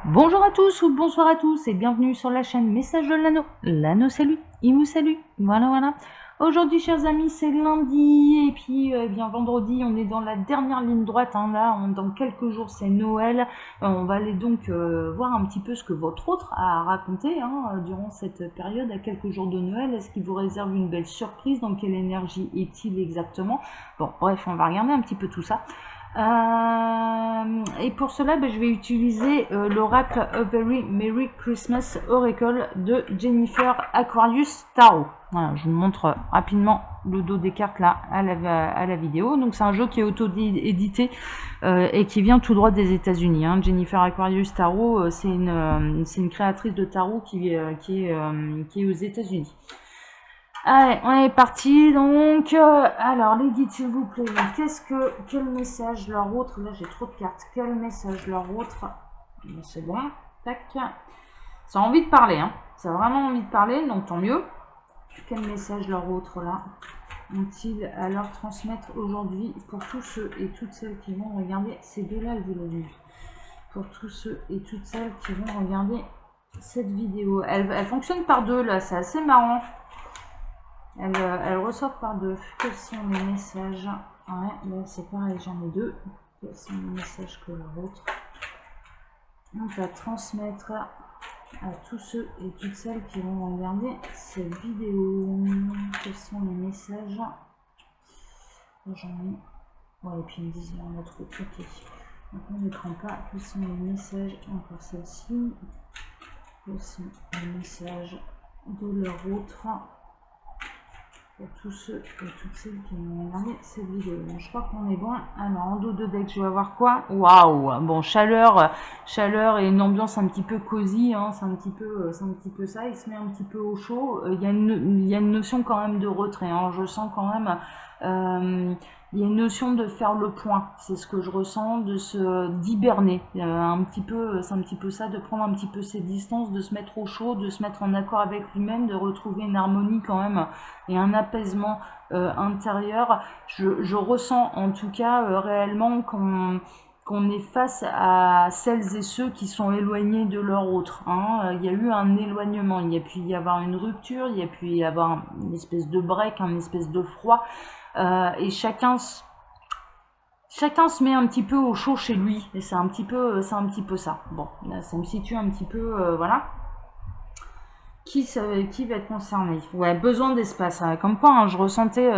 Bonjour à tous ou bonsoir à tous et bienvenue sur la chaîne Message de l'Anneau. L'Anneau salue, il vous salue. Voilà. Aujourd'hui, chers amis, c'est lundi et puis bien vendredi, on est dans la dernière ligne droite. Là, dans quelques jours, c'est Noël. On va aller donc voir un petit peu ce que votre autre a raconté durant cette période à quelques jours de Noël. Est-ce qu'il vous réserve une belle surprise? Dans quelle énergie est-il exactement? Bon, bref, on va regarder un petit peu tout ça. Et pour cela, je vais utiliser l'oracle A Very Merry Christmas Oracle de Jennifer Aquarius Tarot. Voilà, je vous montre rapidement le dos des cartes là à la vidéo. Donc c'est un jeu qui est auto-édité et qui vient tout droit des États-Unis. Jennifer Aquarius Tarot, c'est une créatrice de tarot qui est aux États-Unis. Allez, on est parti. Donc, alors, les guides, s'il vous plaît. Quel message leur autre? Là, j'ai trop de cartes. Quel message leur autre? C'est bon. Tac. Ça a envie de parler, Ça a vraiment envie de parler, donc tant mieux. Quel message leur autre, là, ont-ils à leur transmettre aujourd'hui pour tous ceux et toutes celles qui vont regarder ces deux-là, vous l'avez vu. Pour tous ceux et toutes celles qui vont regarder cette vidéo. Elle fonctionne par deux, là. C'est assez marrant. Elle ressort par deux. Quels sont les messages? Ouais, là c'est pareil, j'en ai deux. Quels sont les messages que leur autre? On va transmettre à tous ceux et toutes celles qui vont regarder cette vidéo. Quels sont les messages? J'en ai. Ouais, et puis ils me disent il y en a trop. Ok. Donc on ne prend pas. Quels sont les messages? Encore celle-ci. Quels sont les messages de leur autre? Pour tous ceux et toutes celles qui vont regarder cette vidéo. Donc, je crois qu'on est bon. Alors, en dos de deck, je vais avoir quoi? Waouh! Bon, chaleur et une ambiance un petit peu cosy. C'est un petit peu ça. Il se met un petit peu au chaud. Il y a une notion quand même de retrait. Je sens quand même. Il y a une notion de faire le point. C'est ce que je ressens, d'hiberner. C'est un petit peu ça, de prendre un petit peu ses distances, de se mettre au chaud, de se mettre en accord avec lui-même, de retrouver une harmonie quand même et un apaisement intérieur. Je ressens en tout cas réellement qu'on est face à celles et ceux qui sont éloignés de leur autre. Il y a eu un éloignement, il y a pu y avoir une rupture, il y a pu y avoir une espèce de break, une espèce de froid, et chacun se met un petit peu au chaud chez lui, et c'est un petit peu ça. Bon, là, ça me situe un petit peu, voilà. Qui va être concerné? Ouais, besoin d'espace. Comme quoi, je ressentais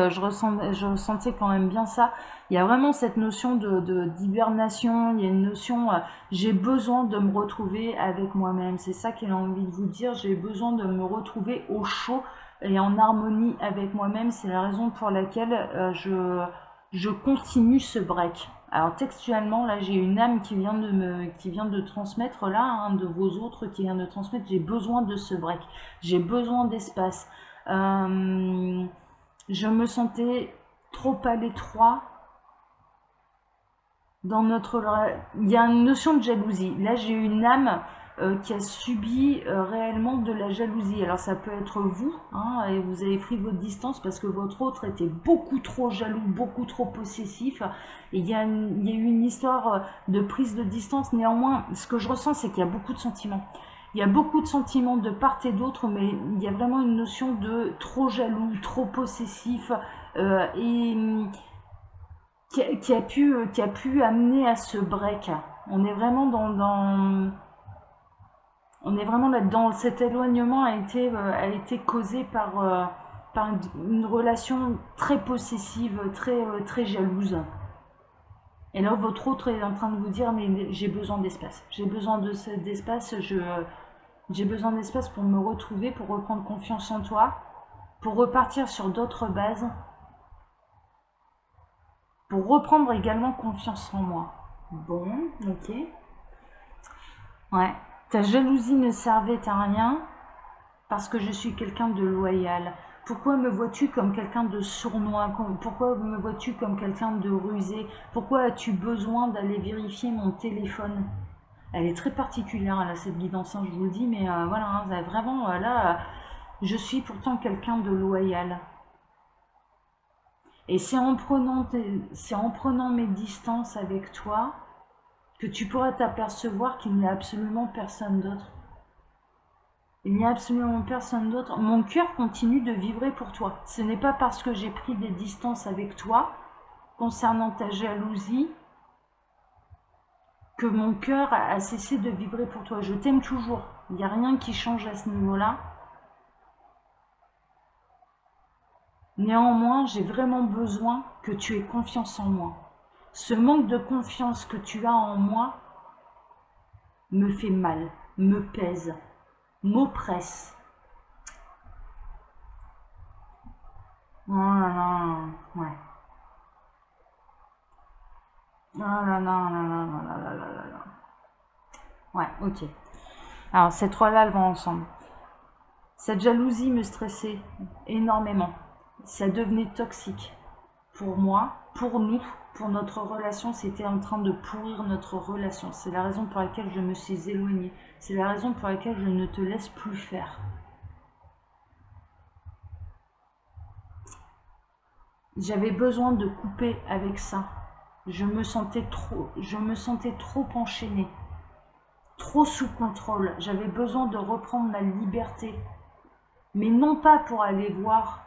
quand même bien ça. Il y a vraiment cette notion d'hibernation. Il y a une notion, j'ai besoin de me retrouver avec moi-même. C'est ça qu'elle a envie de vous dire. J'ai besoin de me retrouver au chaud et en harmonie avec moi-même. C'est la raison pour laquelle je continue ce break. Alors textuellement, là, j'ai une âme qui vient de transmettre là, de vos autres, qui vient de transmettre. J'ai besoin de ce break. J'ai besoin d'espace. Je me sentais trop à l'étroit dans notre. Il y a une notion de jalousie. Là, j'ai une âme qui a subi réellement de la jalousie. Alors ça peut être vous, et vous avez pris votre distance parce que votre autre était beaucoup trop jaloux, beaucoup trop possessif. Et il y a eu une histoire de prise de distance. Néanmoins, ce que je ressens, c'est qu'il y a beaucoup de sentiments. Il y a beaucoup de sentiments de part et d'autre, mais il y a vraiment une notion de trop jaloux, trop possessif, et qui a pu amener à ce break. On est vraiment on est vraiment là-dedans. Cet éloignement a été causé par une relation très possessive, très jalouse. Et là, votre autre est en train de vous dire, mais j'ai besoin d'espace. J'ai besoin d'espace. J'ai besoin d'espace pour me retrouver, pour reprendre confiance en toi, pour repartir sur d'autres bases, pour reprendre également confiance en moi. Bon, ok. Ouais. Ta jalousie ne servait à rien parce que je suis quelqu'un de loyal. Pourquoi me vois-tu comme quelqu'un de sournois? Pourquoi me vois-tu comme quelqu'un de rusé? Pourquoi as-tu besoin d'aller vérifier mon téléphone? Elle est très particulière, elle a cette guidance, je vous le dis, mais voilà, vraiment, là, je suis pourtant quelqu'un de loyal. Et c'est en prenant mes distances avec toi que tu pourras t'apercevoir qu'il n'y a absolument personne d'autre. Il n'y a absolument personne d'autre. Mon cœur continue de vibrer pour toi. Ce n'est pas parce que j'ai pris des distances avec toi concernant ta jalousie que mon cœur a cessé de vibrer pour toi. Je t'aime toujours. Il n'y a rien qui change à ce niveau-là. Néanmoins, j'ai vraiment besoin que tu aies confiance en moi. Ce manque de confiance que tu as en moi me fait mal, me pèse, m'oppresse. Oh là là, ouais. Oh là là là là là là là là là. Ouais, ok. Alors, ces trois-là, elles vont ensemble. Cette jalousie me stressait énormément. Ça devenait toxique. Pour moi, pour nous, pour notre relation, c'était en train de pourrir notre relation. C'est la raison pour laquelle je me suis éloignée. C'est la raison pour laquelle je ne te laisse plus faire. J'avais besoin de couper avec ça. Je me sentais trop enchaînée, trop sous contrôle. J'avais besoin de reprendre ma liberté. Mais non pas pour aller voir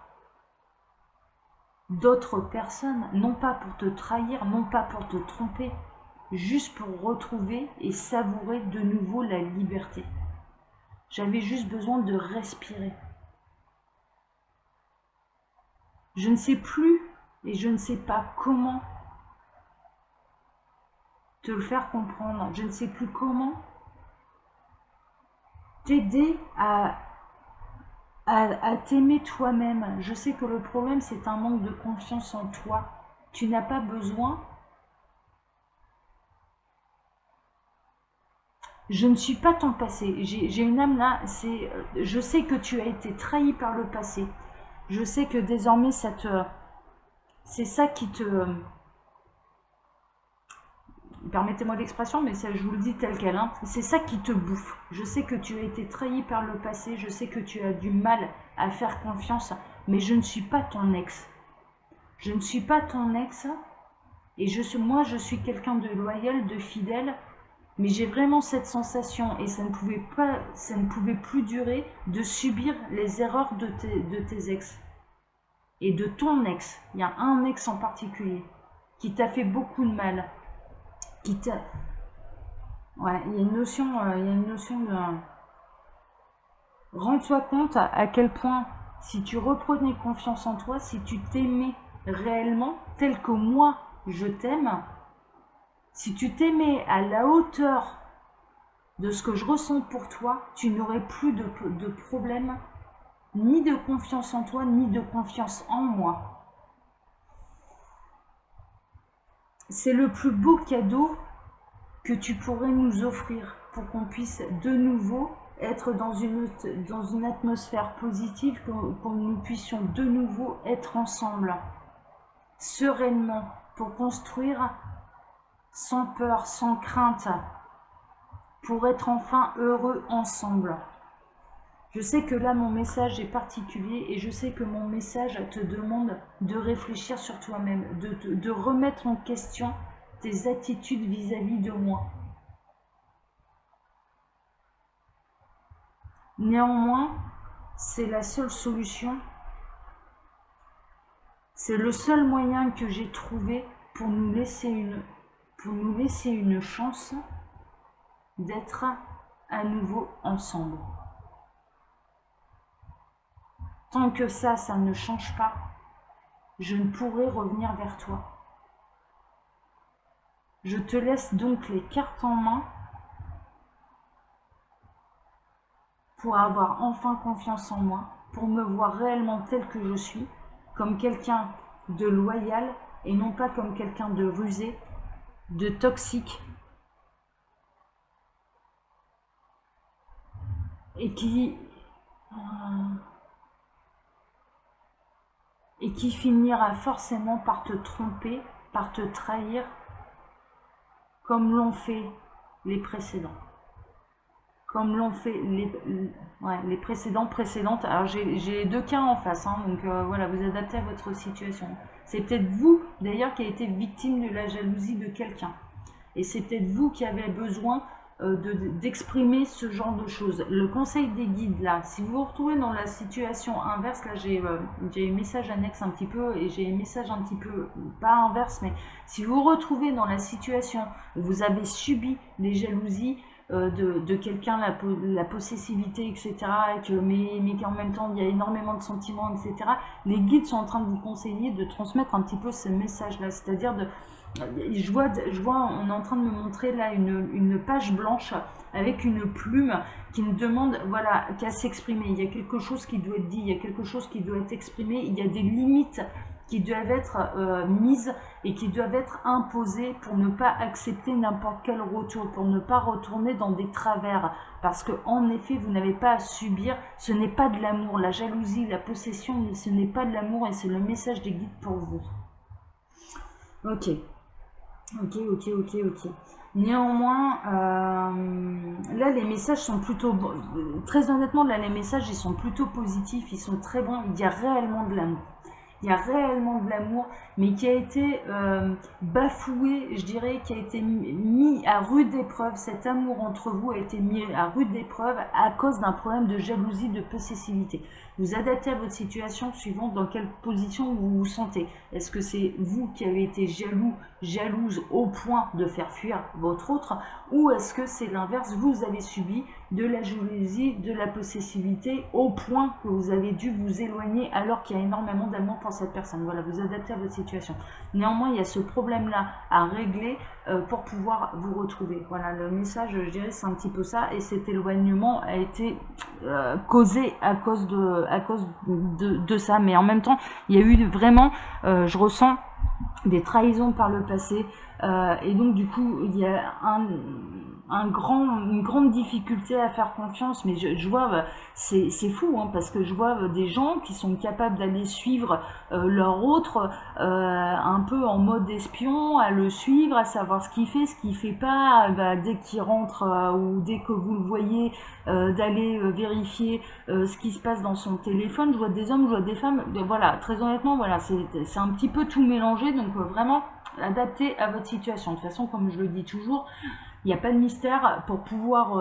d'autres personnes, non pas pour te trahir, non pas pour te tromper, juste pour retrouver et savourer de nouveau la liberté. J'avais juste besoin de respirer. Je ne sais plus et je ne sais pas comment te le faire comprendre. Je ne sais plus comment t'aider à t'aimer toi-même. Je sais que le problème, c'est un manque de confiance en toi. Tu n'as pas besoin. Je ne suis pas ton passé. J'ai une âme là. Je sais que tu as été trahi par le passé. Je sais que désormais, c'est ça qui te... Permettez-moi l'expression, mais ça, je vous le dis tel quel. Hein. C'est ça qui te bouffe. Je sais que tu as été trahi par le passé. Je sais que tu as du mal à faire confiance. Mais je ne suis pas ton ex. Je ne suis pas ton ex. Et moi, je suis quelqu'un de loyal, de fidèle. Mais j'ai vraiment cette sensation, et ça ne pouvait plus durer, de subir les erreurs de tes ex. Et de ton ex. Il y a un ex en particulier qui t'a fait beaucoup de mal. Ouais, il y a une notion de... Rends-toi compte à quel point, si tu reprenais confiance en toi, si tu t'aimais réellement, tel que moi je t'aime, si tu t'aimais à la hauteur de ce que je ressens pour toi, tu n'aurais plus de problème, ni de confiance en toi, ni de confiance en moi. C'est le plus beau cadeau que tu pourrais nous offrir pour qu'on puisse de nouveau être dans une atmosphère positive, que nous puissions de nouveau être ensemble, sereinement, pour construire sans peur, sans crainte, pour être enfin heureux ensemble. Je sais que là, mon message est particulier et je sais que mon message te demande de réfléchir sur toi-même, de remettre en question tes attitudes vis-à-vis de moi. Néanmoins, c'est la seule solution, c'est le seul moyen que j'ai trouvé pour nous laisser une chance d'être à nouveau ensemble. Tant que ça ne change pas, je ne pourrai revenir vers toi. Je te laisse donc les cartes en main pour avoir enfin confiance en moi, pour me voir réellement tel que je suis, comme quelqu'un de loyal et non pas comme quelqu'un de rusé, de toxique, et qui finira forcément par te tromper, par te trahir, comme l'ont fait les précédents. Comme l'ont fait les précédentes. Alors j'ai deux cas en face, hein, donc voilà, vous adaptez à votre situation. C'est peut-être vous, d'ailleurs, qui avez été victime de la jalousie de quelqu'un. et c'est peut-être vous qui avez besoin d'exprimer ce genre de choses. Le conseil des guides là, si vous vous retrouvez dans la situation inverse, là j'ai un message annexe un petit peu et j'ai un message un petit peu, pas inverse, mais si vous vous retrouvez dans la situation où vous avez subi les jalousies de quelqu'un, la possessivité, etc., mais qu'en même temps il y a énormément de sentiments, etc., les guides sont en train de vous conseiller de transmettre un petit peu ce message-là, c'est-à-dire je vois, on est en train de me montrer là une page blanche avec une plume qui me demande, voilà, qu'à s'exprimer. Il y a quelque chose qui doit être dit, il y a quelque chose qui doit être exprimé, il y a des limites qui doivent être mises et qui doivent être imposées pour ne pas accepter n'importe quel retour, pour ne pas retourner dans des travers. Parce que en effet, vous n'avez pas à subir, ce n'est pas de l'amour. La jalousie, la possession, ce n'est pas de l'amour et c'est le message des guides pour vous. Ok. Ok. Néanmoins, là les messages sont plutôt bons. Très honnêtement, là les messages ils sont plutôt positifs, ils sont très bons. Il y a réellement de l'amour. Il y a réellement de l'amour, mais qui a été bafoué, je dirais, qui a été mis à rude épreuve. Cet amour entre vous a été mis à rude épreuve à cause d'un problème de jalousie, de possessivité. Vous adaptez à votre situation suivant dans quelle position vous vous sentez. Est-ce que c'est vous qui avez été jalouse au point de faire fuir votre autre, ou est-ce que c'est l'inverse, vous avez subi de la jalousie, de la possessivité au point que vous avez dû vous éloigner alors qu'il y a énormément d'amour pour cette personne. Voilà, vous adaptez à votre situation. Néanmoins, il y a ce problème-là à régler pour pouvoir vous retrouver. Voilà, le message, je dirais, c'est un petit peu ça. Et cet éloignement a été causé à cause de ça. Mais en même temps, il y a eu vraiment, je ressens des trahisons par le passé. Et donc du coup il y a une grande difficulté à faire confiance, mais je vois, c'est fou hein, parce que je vois des gens qui sont capables d'aller suivre leur autre un peu en mode espion, à le suivre, à savoir ce qu'il fait pas, dès qu'il rentre ou dès que vous le voyez, d'aller vérifier ce qui se passe dans son téléphone. Je vois des hommes, je vois des femmes, voilà, très honnêtement, voilà, c'est un petit peu tout mélangé, donc vraiment adapté à votre situation. De toute façon, comme je le dis toujours, il n'y a pas de mystère. Pour pouvoir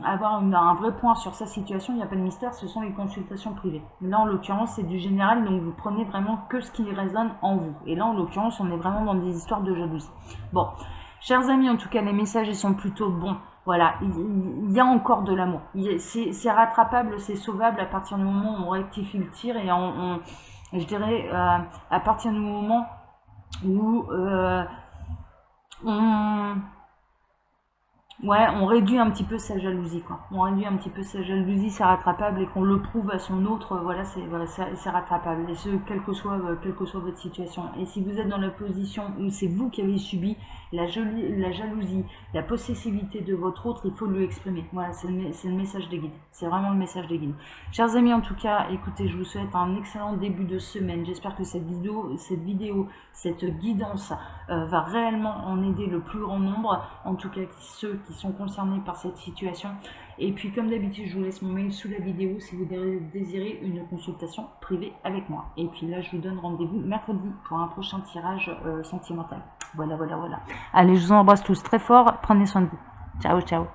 avoir un vrai point sur sa situation, il n'y a pas de mystère, ce sont les consultations privées. Là, en l'occurrence, c'est du général, donc vous prenez vraiment que ce qui résonne en vous. Et là, en l'occurrence, on est vraiment dans des histoires de jalousie. Bon, chers amis, en tout cas, les messages, ils sont plutôt bons. Voilà, il y a encore de l'amour. C'est rattrapable, c'est sauvable à partir du moment où on rectifie le tir et je dirais, à partir du moment où on réduit un petit peu sa jalousie, quoi. On réduit un petit peu sa jalousie, c'est rattrapable, et qu'on le prouve à son autre, voilà, c'est rattrapable, et ce, quelle que soit votre situation. Et si vous êtes dans la position où c'est vous qui avez subi la jalousie, la possessivité de votre autre, il faut lui exprimer. Voilà, c'est le message des guides. C'est vraiment le message des guides. Chers amis, en tout cas, écoutez, je vous souhaite un excellent début de semaine. J'espère que cette vidéo, cette guidance va réellement en aider le plus grand nombre, en tout cas ceux qui sont concernés par cette situation. Et puis comme d'habitude, je vous laisse mon mail sous la vidéo si vous désirez une consultation privée avec moi. Et puis là, je vous donne rendez-vous mercredi pour un prochain tirage sentimental. Voilà. Allez, je vous embrasse tous très fort, prenez soin de vous. Ciao.